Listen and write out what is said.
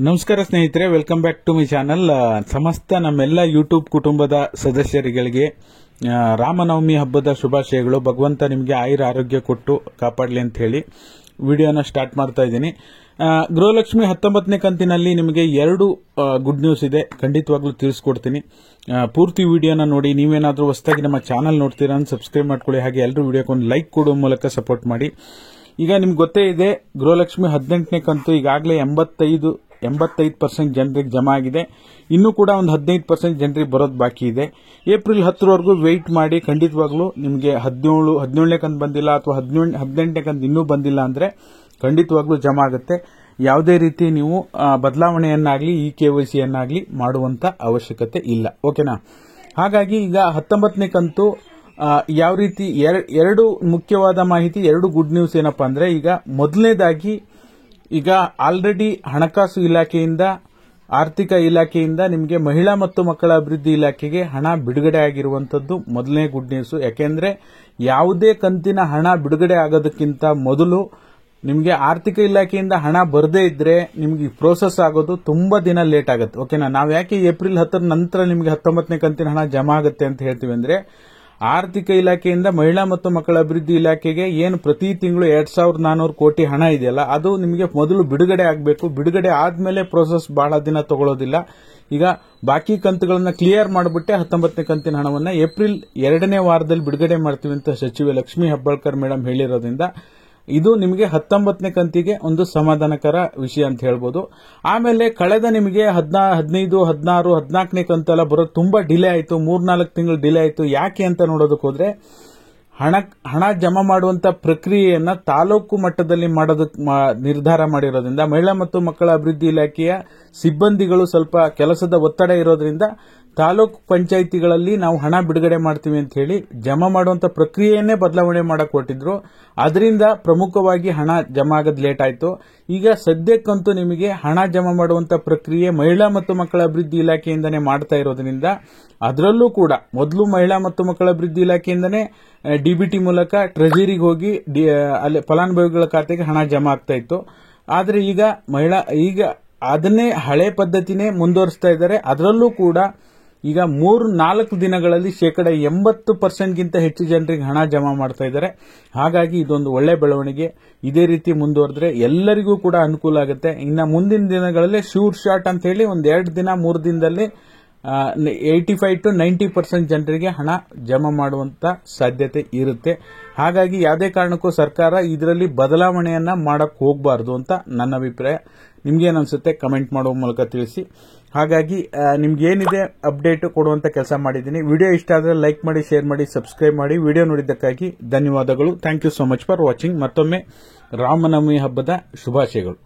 ನಮಸ್ಕಾರ ಸ್ನೇಹಿತರೆ, welcome back to my channel. ಸಮಸ್ತ ನಮ್ಮೆಲ್ಲ ಯೂಟ್ಯೂಬ್ ಕುಟುಂಬದ ಸದಸ್ಯರುಗಳಿಗೆ ರಾಮನವಮಿ ಹಬ್ಬದ ಶುಭಾಶಯಗಳು. ಭಗವಂತ ನಿಮಗೆ ಆಯುರ ಆರೋಗ್ಯ ಕೊಟ್ಟು ಕಾಪಾಡಲಿ ಅಂತ ಹೇಳಿ ವಿಡಿಯೋನ ಸ್ಟಾರ್ಟ್ ಮಾಡ್ತಾ ಇದ್ದೀನಿ. ಗೃಹಲಕ್ಷ್ಮಿ 19ನೇ ಕಂತಿನಲ್ಲಿ ನಿಮಗೆ 2 ಗುಡ್ ನ್ಯೂಸ್ ಇದೆ, ಖಂಡಿತವಾಗ್ಲೂ ತಿಳಿಸ್ಕೊಡ್ತೀನಿ. ಪೂರ್ತಿ ವಿಡಿಯೋನ ನೋಡಿ. ನೀವೇನಾದ್ರೂ ಹೊಸದಾಗಿ ನಮ್ಮ ಚಾನಲ್ ನೋಡ್ತೀರಾ ಅಂತ ಸಬ್ಸ್ಕ್ರೈಬ್ ಮಾಡ್ಕೊಳ್ಳಿ. ಹಾಗೆ ಎಲ್ಲರೂ ವಿಡಿಯೋಕ್ಕೆ ಒಂದು ಲೈಕ್ ಕೊಡುವ ಮೂಲಕ ಸಪೋರ್ಟ್ ಮಾಡಿ. ಈಗ ನಿಮ್ಗೆ ಗೊತ್ತೇ ಇದೆ, ಗೃಹಲಕ್ಷ್ಮಿ 18ನೇ ಕಂತು ಈಗಾಗಲೇ 85% ಜನರಿಗೆ ಜಮಾ ಆಗಿದೆ. ಇನ್ನೂ ಕೂಡ ಒಂದು 15% ಜನರಿಗೆ ಬರೋದು ಬಾಕಿ ಇದೆ. ಏಪ್ರಿಲ್ 10ರವರೆಗೂ ವೆಯ್ಟ್ ಮಾಡಿ. ಖಂಡಿತವಾಗ್ಲೂ ನಿಮಗೆ 17ನೇ ಕಂತು ಬಂದಿಲ್ಲ ಅಥವಾ 18ನೇ ಕಂತು ಇನ್ನೂ ಬಂದಿಲ್ಲ ಅಂದ್ರೆ ಖಂಡಿತವಾಗ್ಲೂ ಜಮಾ ಆಗುತ್ತೆ. ಯಾವುದೇ ರೀತಿ ನೀವು ಬದಲಾವಣೆಯನ್ನಾಗಲಿ KYC ಯನ್ನಾಗಲಿ ಮಾಡುವಂತ ಅವಶ್ಯಕತೆ ಇಲ್ಲ. ಓಕೆನಾ? ಹಾಗಾಗಿ ಈಗ 19ನೇ ಕಂತು ಯಾವ ರೀತಿ ಎರಡು ಮುಖ್ಯವಾದ ಮಾಹಿತಿ, 2 ಗುಡ್ ನ್ಯೂಸ್ ಏನಪ್ಪಾ ಅಂದ್ರೆ, ಈಗ ಮೊದಲನೇದಾಗಿ ಈಗ ಆಲ್ರೆಡಿ ಹಣಕಾಸು ಇಲಾಖೆಯಿಂದ, ಆರ್ಥಿಕ ಇಲಾಖೆಯಿಂದ ನಿಮಗೆ ಮಹಿಳಾ ಮತ್ತು ಮಕ್ಕಳ ಅಭಿವೃದ್ಧಿ ಇಲಾಖೆಗೆ ಹಣ ಬಿಡುಗಡೆ ಆಗಿರುವಂತದ್ದು ಮೊದಲನೇ ಗುಡ್ ನ್ಯೂಸ್. ಯಾಕೆಂದ್ರೆ ಯಾವುದೇ ಕಂತಿನ ಹಣ ಬಿಡುಗಡೆ ಆಗೋದಕ್ಕಿಂತ ಮೊದಲು ನಿಮಗೆ ಆರ್ಥಿಕ ಇಲಾಖೆಯಿಂದ ಹಣ ಬರದೇ ಇದ್ರೆ ನಿಮ್ಗೆ ಪ್ರೋಸೆಸ್ ಆಗೋದು ತುಂಬಾ ದಿನ ಲೇಟ್ ಆಗುತ್ತೆ. ಓಕೆನಾ? ನಾವು ಯಾಕೆ ಏಪ್ರಿಲ್ 10ರ ನಂತರ ನಿಮಗೆ 19ನೇ ಕಂತಿನ ಹಣ ಜಮಾ ಆಗುತ್ತೆ ಅಂತ ಹೇಳ್ತೀವಿ ಅಂದ್ರೆ, ಆರ್ಥಿಕ ಇಲಾಖೆಯಿಂದ ಮಹಿಳಾ ಮತ್ತು ಮಕ್ಕಳ ಅಭಿವೃದ್ಧಿ ಇಲಾಖೆಗೆ ಏನು ಪ್ರತಿ ತಿಂಗಳು 2400 ಕೋಟಿ ಹಣ ಇದೆಯಲ್ಲ, ಅದು ನಿಮಗೆ ಮೊದಲು ಬಿಡುಗಡೆ ಆಗಬೇಕು. ಬಿಡುಗಡೆ ಆದ್ಮೇಲೆ ಪ್ರೋಸೆಸ್ ಬಹಳ ದಿನ ತಗೊಳ್ಳೋದಿಲ್ಲ. ಈಗ ಬಾಕಿ ಕಂತುಗಳನ್ನ ಕ್ಲಿಯರ್ ಮಾಡಿಬಿಟ್ಟೆ 19ನೇ ಕಂತಿನ ಹಣವನ್ನ ಏಪ್ರಿಲ್ 2ನೇ ವಾರದಲ್ಲಿ ಬಿಡುಗಡೆ ಮಾಡ್ತೀವಿ ಅಂತ ಸಚಿವೆ ಲಕ್ಷ್ಮೀ ಹೆಬ್ಬಾಳ್ಕರ್ ಮೇಡಮ್ ಹೇಳಿರೋದ್ರಿಂದ ಇದು ನಿಮಗೆ 19ನೇ ಕಂತಿಗೆ ಒಂದು ಸಮಾಧಾನಕರ ವಿಷಯ ಅಂತ ಹೇಳ್ಬೋದು. ಆಮೇಲೆ ಕಳೆದ ನಿಮಗೆ 15, 16, 14ನೇ ಕಂತೆಲ್ಲ ಬರೋದು ತುಂಬಾ ಡಿಲೇ ಆಯಿತು. 3-4 ತಿಂಗಳು ಡಿಲೇ ಆಯಿತು. ಯಾಕೆ ಅಂತ ನೋಡೋದಕ್ಕೆ ಹೋದ್ರೆ, ಹಣ ಜಮಾ ಮಾಡುವಂತ ಪ್ರಕ್ರಿಯೆಯನ್ನ ತಾಲೂಕು ಮಟ್ಟದಲ್ಲಿ ಮಾಡೋದಕ್ಕೆ ನಿರ್ಧಾರ ಮಾಡಿರೋದ್ರಿಂದ ಮಹಿಳಾ ಮತ್ತು ಮಕ್ಕಳ ಅಭಿವೃದ್ಧಿ ಇಲಾಖೆಯ ಸಿಬ್ಬಂದಿಗಳು ಸ್ವಲ್ಪ ಕೆಲಸದ ಒತ್ತಡ ಇರೋದ್ರಿಂದ ತಾಲೂಕು ಪಂಚಾಯಿತಿಗಳಲ್ಲಿ ನಾವು ಹಣ ಬಿಡುಗಡೆ ಮಾಡ್ತೀವಿ ಅಂತ ಹೇಳಿ ಜಮಾ ಮಾಡುವಂತ ಪ್ರಕ್ರಿಯೆಯನ್ನೇ ಬದಲಾವಣೆ ಮಾಡಕ್ ಹೊರಟಿದ್ರು. ಅದರಿಂದ ಪ್ರಮುಖವಾಗಿ ಹಣ ಜಮಾ ಆಗೋದು ಲೇಟ್ ಆಯಿತು. ಈಗ ಸದ್ಯಕ್ಕಂತೂ ನಿಮಗೆ ಹಣ ಜಮಾ ಮಾಡುವಂತ ಪ್ರಕ್ರಿಯೆ ಮಹಿಳಾ ಮತ್ತು ಮಕ್ಕಳ ಅಭಿವೃದ್ಧಿ ಇಲಾಖೆಯಿಂದನೇ ಮಾಡ್ತಾ ಇರೋದ್ರಿಂದ, ಅದರಲ್ಲೂ ಕೂಡ ಮೊದಲು ಮಹಿಳಾ ಮತ್ತು ಮಕ್ಕಳ ಅಭಿವೃದ್ಧಿ ಇಲಾಖೆಯಿಂದನೇ DBT ಮೂಲಕ ಟ್ರೆಜರಿಗೆ ಹೋಗಿ ಅಲ್ಲಿ ಫಲಾನುಭವಿಗಳ ಖಾತೆಗೆ ಹಣ ಜಮಾ ಆಗ್ತಾ ಇತ್ತು. ಆದ್ರೆ ಈಗ ಅದನ್ನೇ ಹಳೆ ಪದ್ಧತಿನೇ ಮುಂದುವರಿಸ್ತಾ ಇದ್ದಾರೆ. ಅದರಲ್ಲೂ ಕೂಡ ಈಗ 3-4 ದಿನಗಳಲ್ಲಿ 80% ಗಿಂತ ಹೆಚ್ಚು ಜನರಿಗೆ ಹಣ ಜಮಾ ಮಾಡ್ತಾ ಇದ್ದಾರೆ. ಹಾಗಾಗಿ ಇದೊಂದು ಒಳ್ಳೆ ಬೆಳವಣಿಗೆ. ಇದೇ ರೀತಿ ಮುಂದುವರೆದ್ರೆ ಎಲ್ಲರಿಗೂ ಕೂಡ ಅನುಕೂಲ ಆಗುತ್ತೆ. ಇನ್ನು ಮುಂದಿನ ದಿನಗಳಲ್ಲಿ ಶೂರ್ ಶಾಟ್ ಅಂತ ಹೇಳಿ 1-2 ದಿನ 3 ದಿನದಲ್ಲಿ 85 to 90% ಜನರಿಗೆ ಹಣ ಜಮಾ ಮಾಡುವಂತ ಸಾಧ್ಯತೆ ಇರುತ್ತೆ. ಹಾಗಾಗಿ ಯಾವುದೇ ಕಾರಣಕ್ಕೂ ಸರ್ಕಾರ ಇದರಲ್ಲಿ ಬದಲಾವಣೆಯನ್ನ ಮಾಡಕ್ ಹೋಗಬಾರದು ಅಂತ ನನ್ನ ಅಭಿಪ್ರಾಯ. ನಿಮ್ಗೇನ್ ಅನ್ಸುತ್ತೆ ಕಮೆಂಟ್ ಮಾಡುವ ಮೂಲಕ ತಿಳಿಸಿ. ಹಾಗಾಗಿ ನಿಮ್ಗೇನಿದೆ ಅಪ್ಡೇಟ್ ಕೊಡುವಂತ ಕೆಲಸ ಮಾಡಿದ್ದೀನಿ. ವಿಡಿಯೋ ಇಷ್ಟ ಆದರೆ ಲೈಕ್ ಮಾಡಿ, ಶೇರ್ ಮಾಡಿ, ಸಬ್ಸ್ಕ್ರೈಬ್ ಮಾಡಿ. ವಿಡಿಯೋ ನೋಡಿದ್ದಕ್ಕಾಗಿ ಧನ್ಯವಾದಗಳು. Thank you so much for watching. ಮತ್ತೊಮ್ಮೆ ರಾಮನವಮಿ ಹಬ್ಬದ ಶುಭಾಶಯಗಳು.